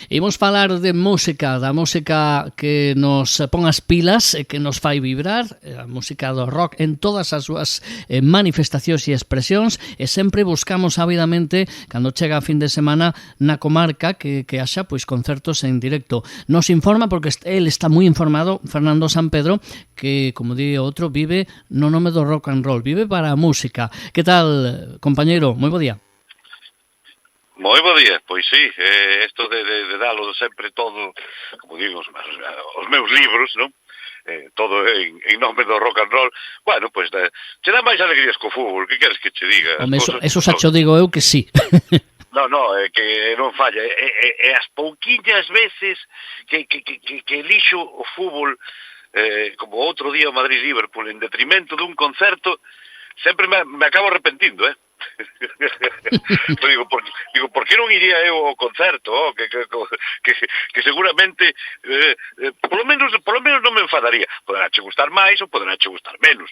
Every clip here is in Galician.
Imos falar de música, da música que nos pon as pilas e que nos fai vibrar, a música do rock en todas as súas manifestacións e expresións, e sempre buscamos ávidamente, cando chega a fin de semana, na comarca que haxa pois concertos en directo. Nos informa, porque el está moi informado, Fernando San Pedro, que, como di outro, vive no nome do rock and roll, vive para a música. Que tal, compañeiro? Moi bo día. Moi bo día, pois sí, isto de dalo sempre todo, como digo, os meus libros, non? Todo en nome do rock and roll. Bueno, pois che dá máis alegrías co fútbol, que queres que che diga? Home, eso xa cho digo eu que sí. No, é que non falla, as pouquiñas veces que elixo o fútbol, como outro día o Madrid-Liverpool, en detrimento dun concerto, sempre me acabo arrepentindo, digo, por que non iría eu ao concerto? Que seguramente polo menos non me enfadaría. Poderá che gustar máis ou poderá che gustar menos,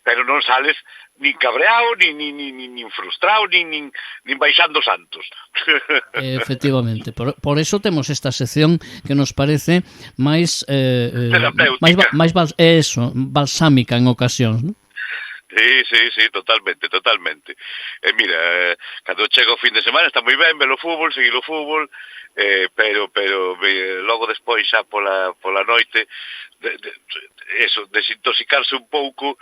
pero non sales nin cabreado, nin frustrado, nin baixando santos. Efectivamente, por eso temos esta sección que nos parece máis balsámica en ocasións, non? Sí, totalmente. Mira, cando chega o fin de semana está moi ben ver o fútbol, seguir o fútbol, pero logo despois xa pola noite desintoxicarse un pouco,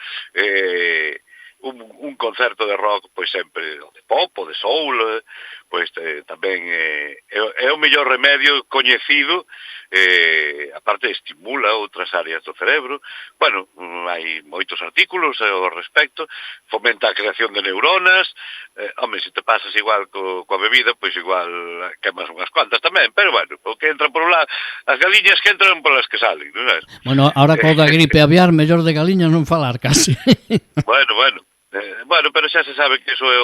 un concerto de rock, pois sempre de pop ou de soul, pois tamén é o mellor remedio coñecido, aparte estimula outras áreas do cerebro. Bueno, hai moitos artículos ao respecto, fomenta a creación de neuronas. Home, se te pasas igual coa bebida, pois igual quemas unhas cuantas tamén, pero bueno, o que entra por un lado, as galiñas que entran polas que salen, non sabes? Bueno, ahora co da gripe aviar, mellor de galiñas non falar casi. Bueno, pero xa se sabe que iso é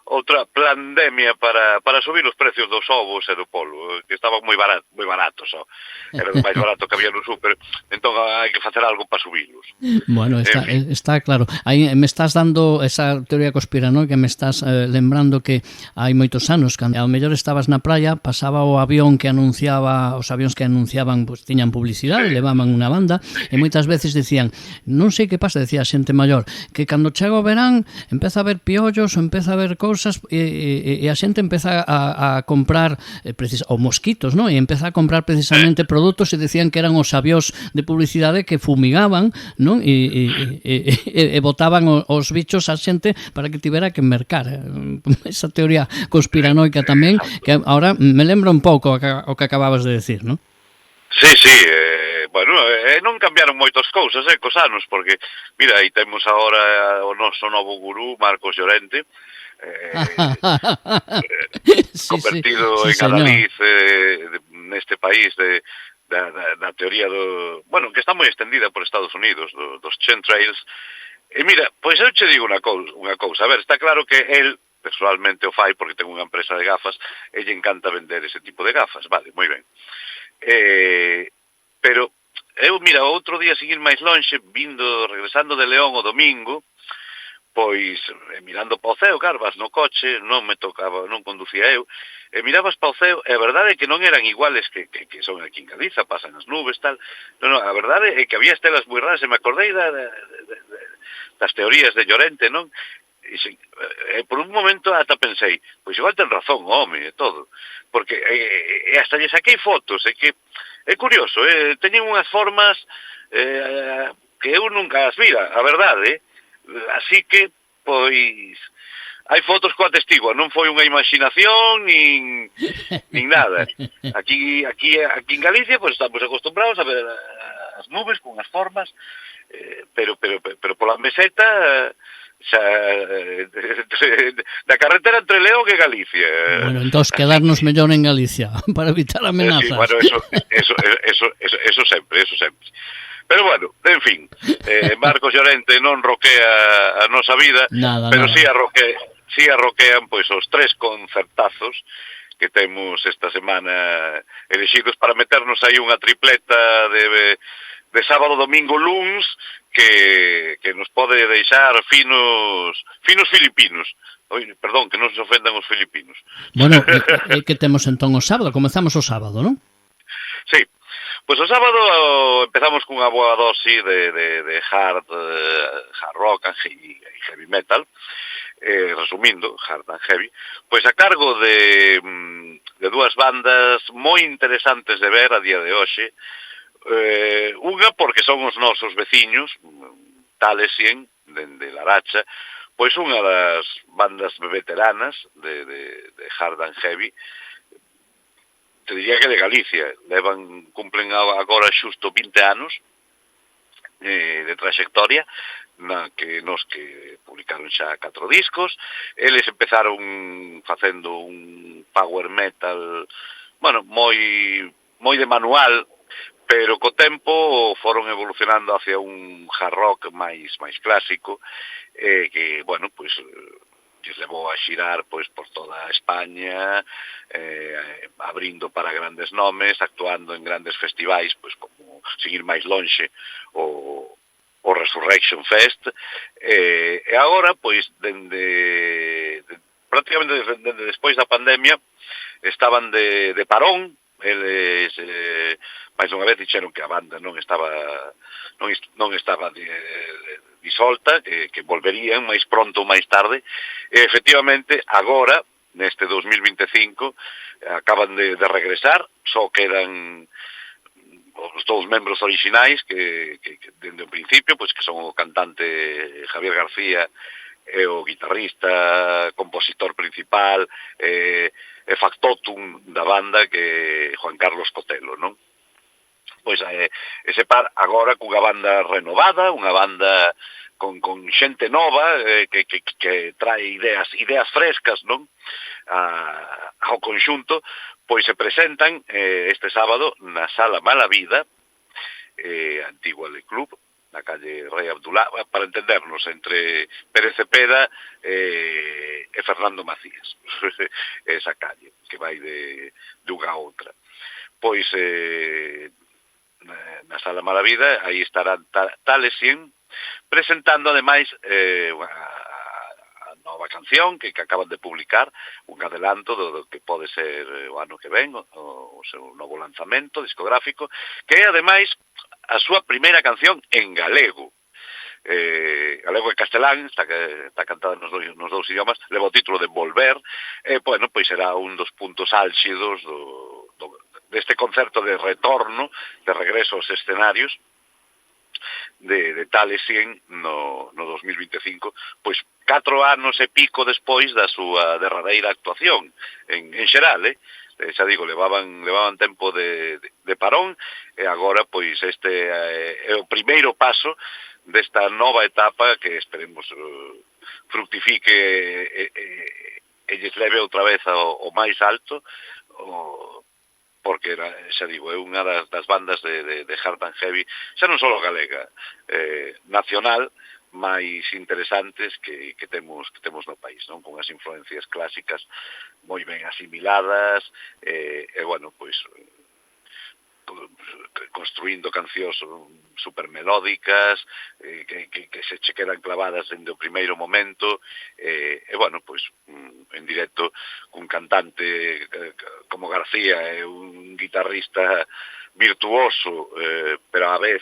outra pandemia para subir os precios dos ovos e do polo, que estaban moi baratos, só. Era o máis barato que había no súper, entón hai que facer algo para subilos. Bueno, está claro. Aí me estás dando esa teoría conspiranoica, me estás lembrando que hai moitos anos, cando ao mellor estabas na praia, pasaba o avión que anunciaba, os avións que anunciaban, pues, tiñan publicidade, levaban unha banda, e moitas veces decían, non sei que pasa, decía a xente maior, que cando chega o verán, empeza a haber piollos, ou empeza a haber cousas, e a xente empeza a comprar o mosquitos, non? E empeza a comprar precisamente produtos, e decían que eran os avións de publicidade que fumigaban, non? E botaban os bichos a xente para que tivera que mercar. Esa teoría conspiranoica tamén, que agora me lembra un pouco o que acababas de decir, non? Sí, bueno, non cambiaron moitas cousas, cos anos, porque, mira, aí temos agora o noso novo gurú, Marcos Llorente, convertido en adalid neste país da teoría bueno, que está moi extendida por Estados Unidos, dos chemtrails. E mira, pois eu che digo unha cousa, a ver, está claro que el personalmente o fai porque ten unha empresa de gafas e lle encanta vender ese tipo de gafas, vale, moi ben. Pero eu, mira, outro día seguir máis lonxe, regresando de León o domingo, pois mirando para o ceo, claro, vas no coche, non me tocaba, non conducía eu, e mirabas para o ceo, e a verdade é que non eran iguales que son aquí en Galiza, pasan as nubes, tal. Non, a verdade é que había estelas moi raras, e me acordei das teorías de Llorente, non? E por un momento ata pensei, pois igual ten razón o home e todo, porque hasta lle saquei fotos, e que é curioso, teñen unhas formas que eu nunca as vira, a verdade, así que, pois, hai fotos coa testigo, non foi unha imaginación nin nada. Aquí en Galicia, pois, estamos acostumbrados a ver as nubes con as formas, pero pola meseta, xa, da carretera entre León e Galicia. Bueno, entón, quedarnos mellor en Galicia, para evitar amenazas. Sí, bueno, eso sempre. Pero bueno, en fin, Marcos Llorente non roquea a nosa vida, pero si a roquean pois os 3 concertazos que temos esta semana elexidos para meternos aí unha tripleta de sábado, domingo, luns, que nos pode deixar finos filipinos, Oi, perdón, que non se ofendan os filipinos. Bueno, que temos entón o sábado, comezamos o sábado, non? Sí, pois o sábado empezamos cunha boa dosi de hard rock e heavy metal, resumindo, hard and heavy, pois a cargo de dúas bandas moi interesantes de ver a día de hoxe. Unha porque son os nosos veciños, Talesien, dende Laracha, pois unha das bandas veteranas de hard and heavy, te diría que de Galicia, cumplen agora xusto 20 anos de trayectoria, nos que publicaron xa 4 discos. Eles empezaron facendo un power metal, bueno, moi de manual, pero co tempo foron evolucionando hacia un hard rock máis clásico, que, bueno, pois lles levou a xirar pois por toda España, abrindo para grandes nomes, actuando en grandes festivais, pois como seguir máis lonxe o Resurrection Fest, e agora, pois, prácticamente dende despois da pandemia, estaban de parón. Eles máis unha vez dixeron que a banda non estaba disolta, que volverían máis pronto ou máis tarde, e efectivamente agora, neste 2025, acaban de regresar, só quedan os dous membros orixinais que dende o principio, pois que son o cantante Javier García e o guitarrista, compositor principal e factotum da banda, que Juan Carlos Cotelo, non? Pois ese par agora cunha banda renovada, unha banda con xente nova, que trae ideas frescas, non? Ao conxunto, pois se presentan este sábado na Sala Mala Vida, antigua Le Club, na calle Rei Abdulá, para entendernos, entre Pérez Cepeda e Fernando Macías, esa calle, que vai de unha a outra. Pois na Sala Mala Vida, aí estarán Talesien, presentando ademais a nova canción que acaban de publicar, un adelanto do que pode ser o ano que ven, o seu novo lanzamento discográfico, que é ademais a súa primeira canción en galego. Galego e castelán, está cantada nos dous idiomas, leva o título de Volver, bueno, pois será un dos puntos álxidos deste concerto de retorno, de regreso aos escenarios de Talesien no 2025, pois 4 anos e pico despois da súa derradeira actuación en xeral, xa digo, levaban tempo de parón, e agora pois este é o primeiro paso desta nova etapa que esperemos fructifique e lles leve outra vez ao máis alto, porque, xa digo, é unha das bandas de hard and heavy, xa non só galega, nacional, máis interesantes que temos no país, non? Con as influencias clásicas moi ben asimiladas, e bueno, pois construindo cancións super melódicas, que se che quedan clavadas dende o primeiro momento, e bueno, pois en directo cun cantante como García e un guitarrista virtuoso, pero a vez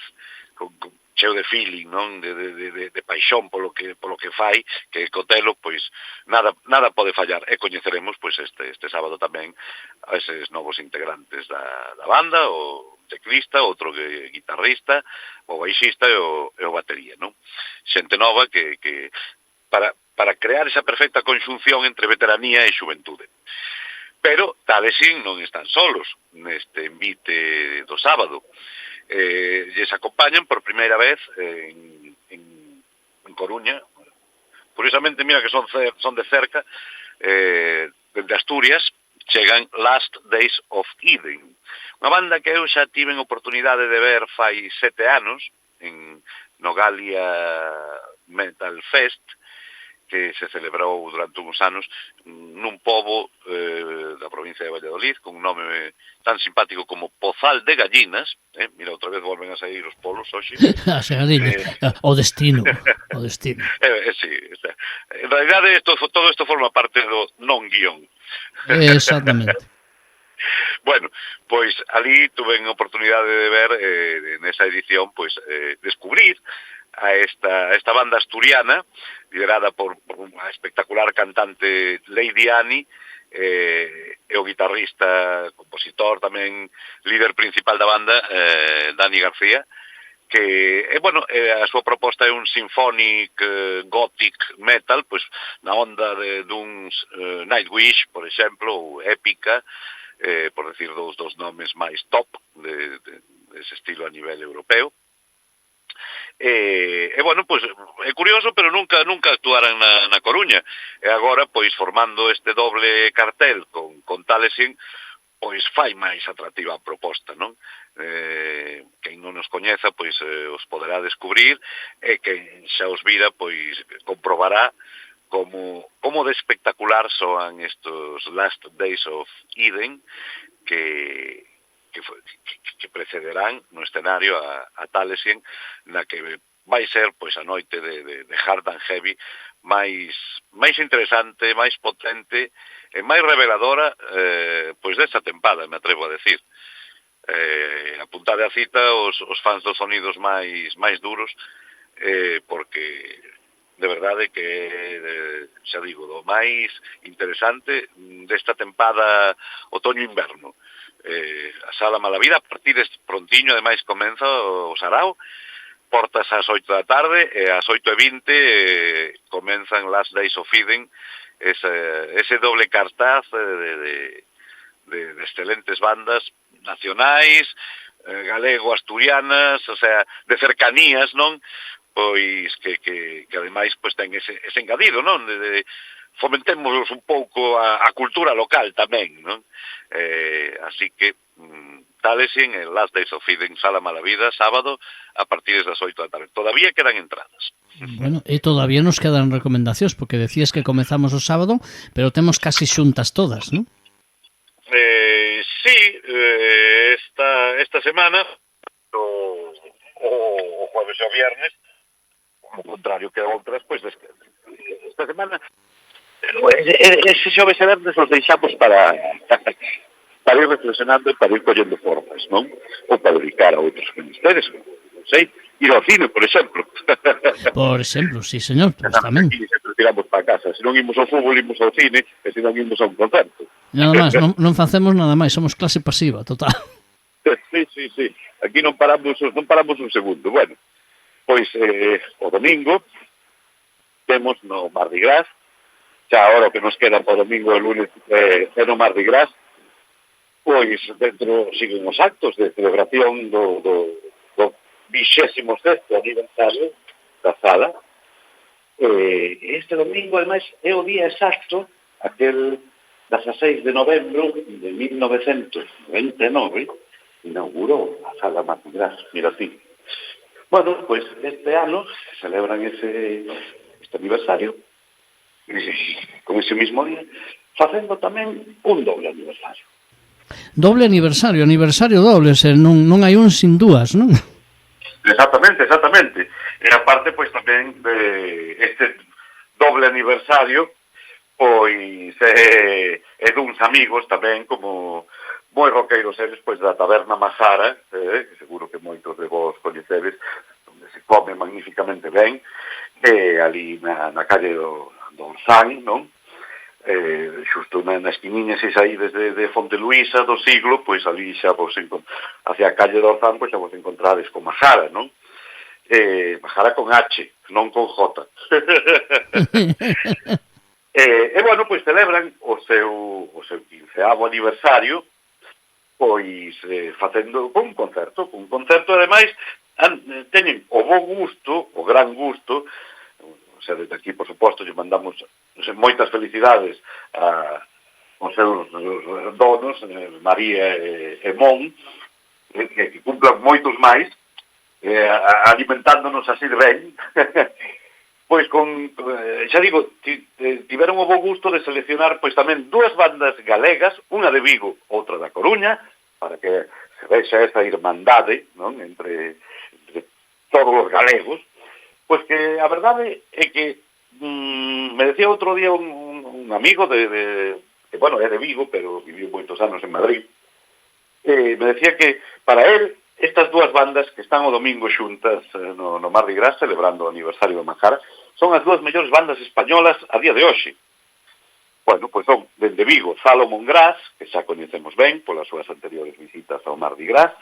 cheo de feeling, non? De paixón polo que fai, que Cotelo, pois nada pode fallar, e coñeceremos pois este sábado tamén a eses novos integrantes da banda, o teclista, outro guitarrista, o baixista e o batería, non? Xente nova que para crear esa perfecta conxunción entre veteranía e xuventude. Pero Talesien non están solos neste envite do sábado. Lles acompañan por primeira vez en Coruña. Curiosamente, mira que son de cerca, dende Asturias, chegan Last Days of Eden, unha banda que eu xa tiven oportunidade de ver fai 7 anos en Nogalia Metal Fest, que se celebrou durante uns anos nun pobo de provincia de Valladolid, con un nome tan simpático como Pozal de Gallinas. Mira, outra vez volven a sair os polos hoxe. As gallinas, o destino. Sí, en realidade todo isto forma parte do non guión. Exactamente. Bueno, pois ali tuve a oportunidade de ver nesa edición, pois descubrir a esta banda asturiana liderada por unha espectacular cantante Lady Annie e o guitarrista, compositor, tamén líder principal da banda, Dani García, que, a súa proposta é un symphonic gothic metal, pois na onda duns Nightwish, por exemplo, ou Épica, por decir dos nomes máis top dese estilo a nivel europeo. Pois é curioso, pero nunca actuaran na Coruña. E agora, pois, formando este doble cartel con Talesin, pois fai máis atractiva a proposta, non? Quen non nos coñeza, pois os poderá descubrir, e quen xa os vira, pois comprobará como de espectacular soan estos Last Days of Eden que precederán no escenario a Thalesien, na que vai ser pois a noite de Hard and Heavy máis interesante, máis potente e máis reveladora pois desta tempada, me atrevo a decir. Apuntade a cita os fans dos sonidos máis duros, porque de verdade que, xa digo, do máis interesante desta tempada outoño-inverno. A Sala Malavida, a partir deste prontiño, ademais, comeza o sarao, portas ás 8 da tarde, e ás 8:20 comenzan Last Days of Eden, ese doble cartaz de excelentes bandas nacionais, galego-asturianas, o sea, de cercanías, non? Pois que ademais pois ten ese engadido, non? De fomentemos un pouco a cultura local tamén, non? Así que Thalessin, el Last Days of Eden, Sala Malavida, sábado, a partir das 8 da tarde. Todavía quedan entradas. Bueno, e todavía nos quedan recomendacións, porque decías que comezamos o sábado, pero temos casi xuntas todas, non? Sí, esta semana, o jueves e o viernes, ao contrario que outras, pois esta semana ese xoves e verdes os deixamos para ir reflexionando e para ir collendo formas, non? Ou para dedicar a outros ministerios, non sei, ir ao cine, por exemplo. Por exemplo, sí, señor, pues tamén. Aquí sempre tiramos para casa, se non imos ao fútbol, imos ao cine, e se non imos a un concerto. Nada máis, non facemos nada máis, somos clase pasiva, total. Sí, aquí non paramos un segundo. Bueno, pois o domingo temos no Mardi Gras, xa agora que nos queda para o domingo e o lunes no Mardi Gras, pois dentro siguen os actos de celebración do 26º aniversario da sala. Este domingo, ademais, é o día exacto, aquel 16 de novembro de 1999, inaugurou a sala Mardi Gras, mira ti. Bueno, pois este ano celebran este aniversario con ese mismo día, facendo tamén un doble aniversario. Doble aniversario doble, non hai un sin dúas, non? Exactamente. E aparte, pois tamén de este doble aniversario, pois é duns amigos tamén, como moi roqueiros eles, pois da Taberna Majara, que seguro que moitos de vos coñecedes, onde se come magníficamente ben, ali na calle do Orzán, non? Xusto na esquiniña, se saídes de Fonte Luisa do siglo, pois ali xa vos hacia a calle do Orzán, pois xa vos encontrades con Majara, non? Majara con H, non con J. Bueno, pois celebran o seu 15º aniversario, pois facendo un concerto, ademais teñen o bo gusto, o gran gusto, o sea, desde aquí, por suposto, lle mandamos moitas felicidades aos seus donos, María e Mon, que cumplan moitos máis, alimentándonos así de ben, Pois xa digo, tiveron o bo gusto de seleccionar pois tamén dúas bandas galegas, unha de Vigo, outra da Coruña, para que se vexa esa irmandade, non, entre todos os galegos, pois que a verdade é que me decía outro día un amigo que, bueno, é de Vigo, pero viviu moitos anos en Madrid, me decía que para él estas dúas bandas que están o domingo xuntas no Mardi Gras celebrando o aniversario do Majara son as dúas mellores bandas españolas a día de hoxe. Bueno, pois son dende Vigo Salomon Gras, que xa coñecemos ben polas súas anteriores visitas ao Mardi Gras,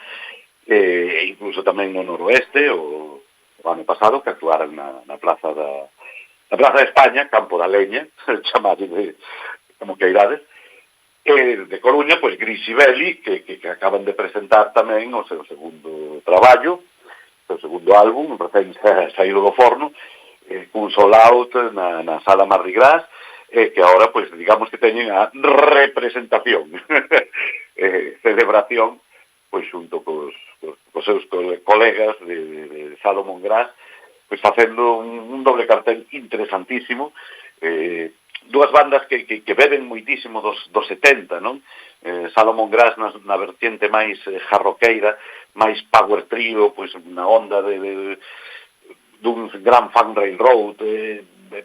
e incluso tamén no noroeste o ano pasado que actuaran na Plaza de España, Campo da Leña, chamado como que irades. De Coruña, pois Grisibeli, que acaban de presentar tamén o seu segundo traballo, o seu segundo álbum, recén saído do forno, cun sold out na Sala Mardi Gras, que agora, pois, digamos que teñen a representación, celebración, pois, xunto cos seus colegas de Salomon Gras, pois, facendo un doble cartel interesantísimo, dúas bandas que beben moitísimo dos 70, non? Salomon Gras na vertiente máis jarroqueira, máis power trio, pois na onda dun gran fan railroad,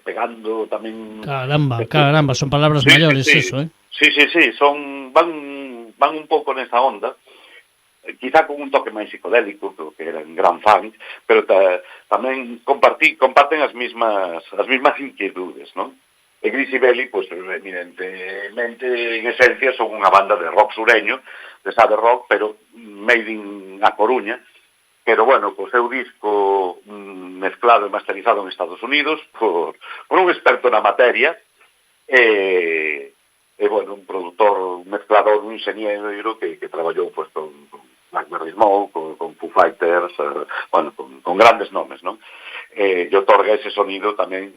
pegando tamén... Caramba, son palabras maiores, eso, Sí, van un pouco nesa onda, quizá con un toque máis psicodélico, que eran gran fans, pero tamén comparten as mismas inquietudes, non? E Grisibeli, pois, evidentemente, en esencia, son unha banda de rock sureño, de sad rock, pero made in A Coruña, pero, bueno, co seu disco mezclado e masterizado en Estados Unidos por un experto na materia, e bueno, un produtor, un mezclador, un ingeniero que traballou, pois, con Blackberry Smoke, con Foo Fighters, bueno, con grandes nomes, non? E otorga ese sonido tamén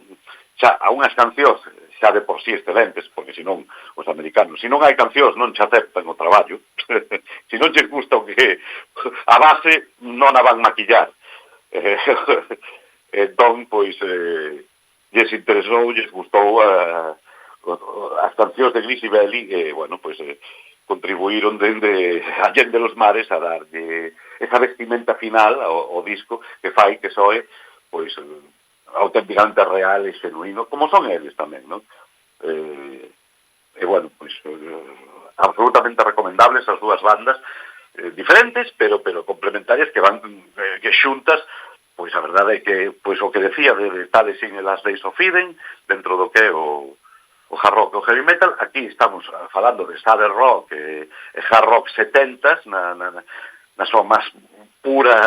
xa a unhas cancións xa de por sí excelentes, porque senón os americanos, se non hai cancións non che aceptan o traballo, se non che gusta o que a base non a van maquillar. Entón, pois, lles interesou, lles gustou as cancións de Grisibeli, e, bueno, pois, contribuíron dende Allende los Mares a darlle esa vestimenta final ao disco que fai que soe, pois, auténticamente real e genuino, como son eles tamén, non? E, bueno, pois, absolutamente recomendables as dúas bandas, diferentes, pero complementarias, que xuntas, pois a verdade é que, pois o que decía de Tales in the Last Days of Eden, dentro do que é o hard rock e o heavy metal, aquí estamos falando de sad rock e hard rock 70s, na súa máis pura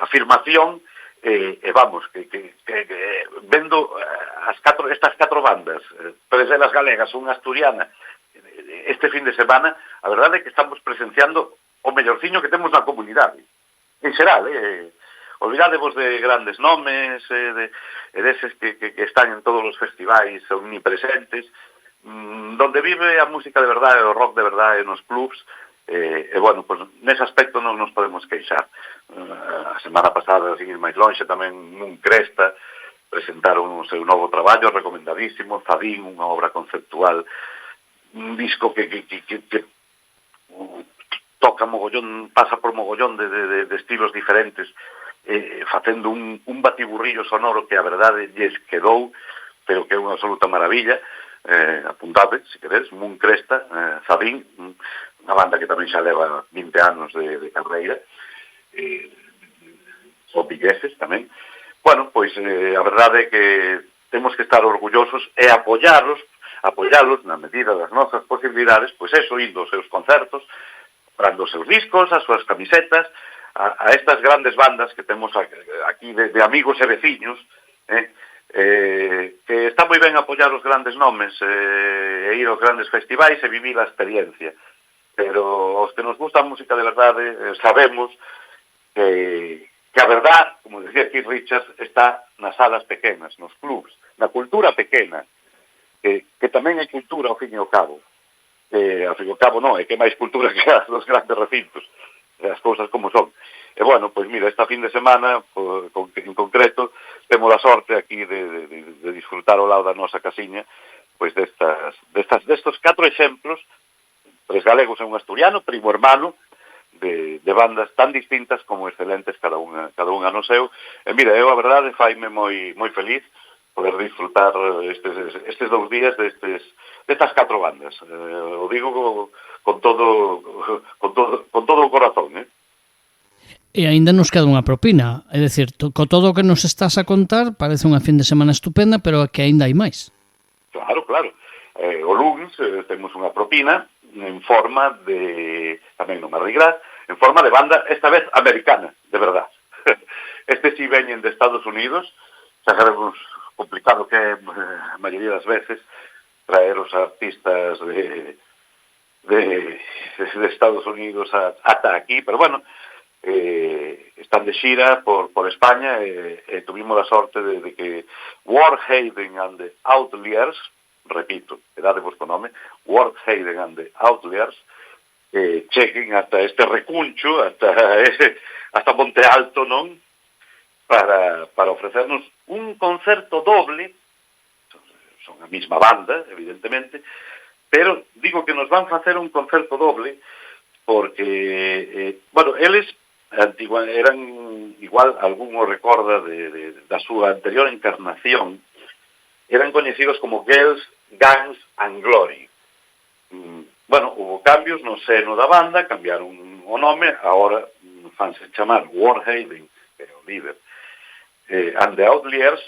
afirmación, e vamos, que vendo estas catro bandas, tres delas galegas, unha asturiana, este fin de semana, a verdade é que estamos presenciando o mellorciño que temos na comunidade, en xeral, olvidadevos de grandes nomes, e deses que están en todos os festivais omnipresentes, donde vive a música de verdade, o rock de verdade nos clubs, e, bueno, pues, nese aspecto non nos podemos queixar. A semana pasada, sin ir máis lonxe, tamén nun Cresta presentaron o seu novo traballo, recomendadísimo, Fadín, unha obra conceptual, un disco que toca mogollón, pasa por mogollón de estilos diferentes, facendo un batiburrillo sonoro que a verdade lles quedou, pero que é unha absoluta maravilla. Apuntade, se queredes, Moon Cresta, Fadín, unha banda que tamén xa leva 20 anos de carreira, o vigueses tamén. Bueno, pois a verdade é que temos que estar orgullosos e apoialos na medida das nosas posibilidades, pois eso, indo aos seus concertos, comprando os seus discos, as súas camisetas, a estas grandes bandas que temos aquí de amigos e veciños, que está moi ben apoiar os grandes nomes, e ir aos grandes festivais e vivir a experiencia. Pero os que nos gusta a música de verdade sabemos que a verdade, como decía Keith Richards, está nas salas pequenas, nos clubs, na cultura pequena, que tamén é cultura ao fin e ao cabo. Ao fin e ao cabo non, é que máis cultura que os grandes recintos, as cousas como son. E, bueno, pois mira, esta fin de semana, en concreto, temos a sorte aquí de disfrutar ao lado da nosa casiña, pois destos 4 exemplos, 3 galegos e un asturiano, primo hermano, de bandas tan distintas como excelentes cada unha no seu. E mira, eu a verdade faime moi feliz poder disfrutar estes 2 días destas 4 bandas. O digo con todo o corazón, E aínda nos queda unha propina, é dicir, co todo o que nos estás a contar parece unha fin de semana estupenda, pero que aínda hai máis. Claro. O lunes temos unha propina en forma de, tamén no Mardi Gras, en forma de banda, esta vez americana, de verdad. Este si veñen de Estados Unidos, xa sabemos complicado que é a maioría das veces traer os artistas de Estados Unidos ata aquí, pero bueno, están de xira por España e tuvimos a sorte de que Warhaven and the Outliers, repito, quedadevos co nome, Warhaven and the Outliers, cheguen ata este recuncho, hasta Monte Alto, non? Para ofrecernos un concerto doble, son a mesma banda, evidentemente, pero digo que nos van facer un concerto doble porque, bueno, eles eran, igual algún o recorda da súa anterior encarnación, eran coñecidos como Girls, Gangs and Glory. Bueno, hubo cambios no seno da banda, cambiaron o nome, agora fanse chamar Warhaven, que é o líder, and the Outliers,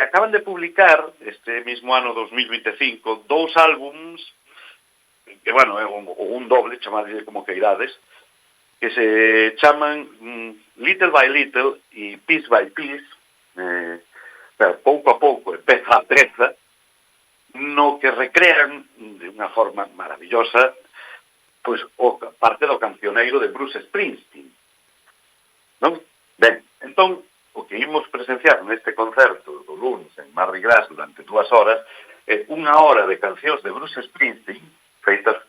acaban de publicar este mismo ano 2025 2 álbums que, bueno, é un doble, chamadlle como que irades, que se chaman Little by Little e Piece by Piece, pouco a pouco, peza a peza, no que recrean de unha forma maravillosa pois parte do cancioneiro de Bruce Springsteen, non? Ben, entón, o que imos presenciar neste concerto do lunes en Mardi Gras durante 2 horas é 1 hora de cancións de Bruce Springsteen feitas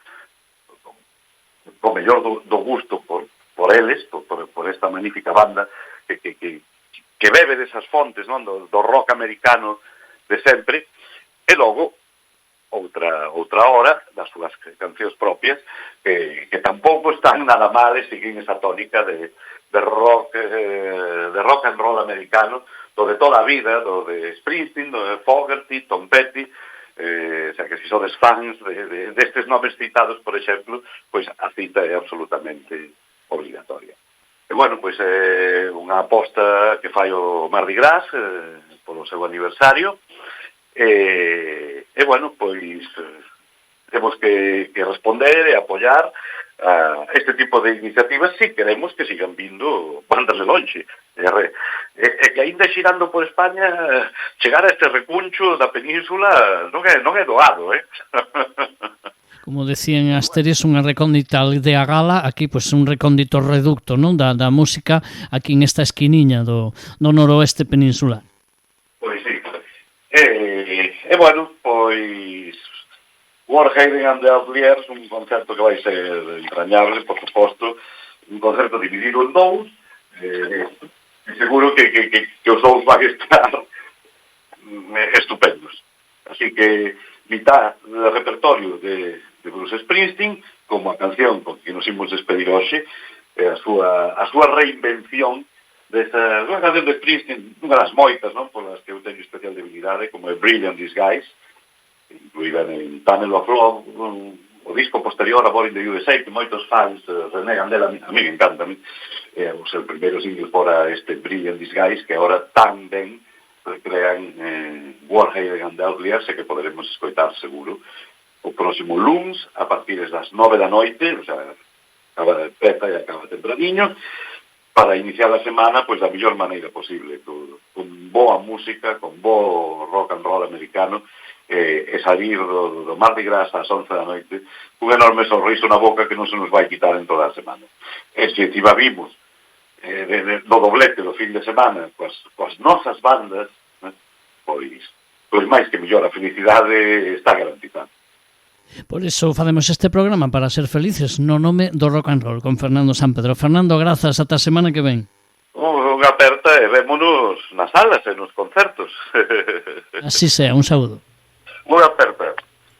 co mellor do gusto por eles, por esta magnífica banda que bebe desas fontes, non, do rock americano de sempre, e logo outra hora das súas cancións propias que tampouco están nada mal e siguen esa tónica de rock and roll americano, do de toda a vida, do de Springsteen, do de Fogerty, Tom Petty, o sea, que se sodes fans destes nomes citados, por exemplo, pois a cita é absolutamente obligatoria. E, bueno, pois é unha aposta que fai o Mardi Gras polo seu aniversario e bueno, pois temos que responder e apoiar a este tipo de iniciativas se queremos que sigan vindo bandas de lonxe. E que ainda xirando por España chegar a este recuncho da península non é doado, Como decían Asteris, unha recóndita aldea gala, aquí pois un recóndito reducto, non, da música aquí en esta esquiniña do noroeste peninsular. Pois sí. E bueno, pois Warhaven and the Outliers, un concerto que vai ser entrañable, por suposto, un concerto dividido en 2, seguro que os 2 van estar estupendos. Así que mitad do repertorio de Bruce Springsteen, como a canción con que nos imos despedir hoxe, a súa reinvención desta canción de Springsteen, unha das moitas, non, polas que eu teño especial debilidade, como é Brilliant Disguise, incluída en Tunnel of Love, o disco posterior a Born in the USA, que moitos fans renegan dela, a mí me encanta, o seu primeiro single fora este Brilliant Disguise, que agora tan ben recrean Warhaven and the Outliers, e que poderemos escoitar seguro o próximo lunes a partir das 9 da noite, o sea, acaba de peta e acaba tempraniño, para iniciar a semana pois da mellor maneira posible, con boa música, con bo rock and roll americano, e salir do Mardi Gras ás 11 da noite cun enorme sorriso na boca que non se nos vai quitar en toda a semana. E se vimos do doblete do fin de semana coas nosas bandas, pois máis que mellor, a felicidade está garantizada. Por iso facemos este programa para ser felices no nome do rock and roll con Fernando Sampedro. Fernando, grazas, ata a semana que ven. Unha aperta e vémonos nas salas e nos concertos. Así sea, un saúdo. Unha aperta.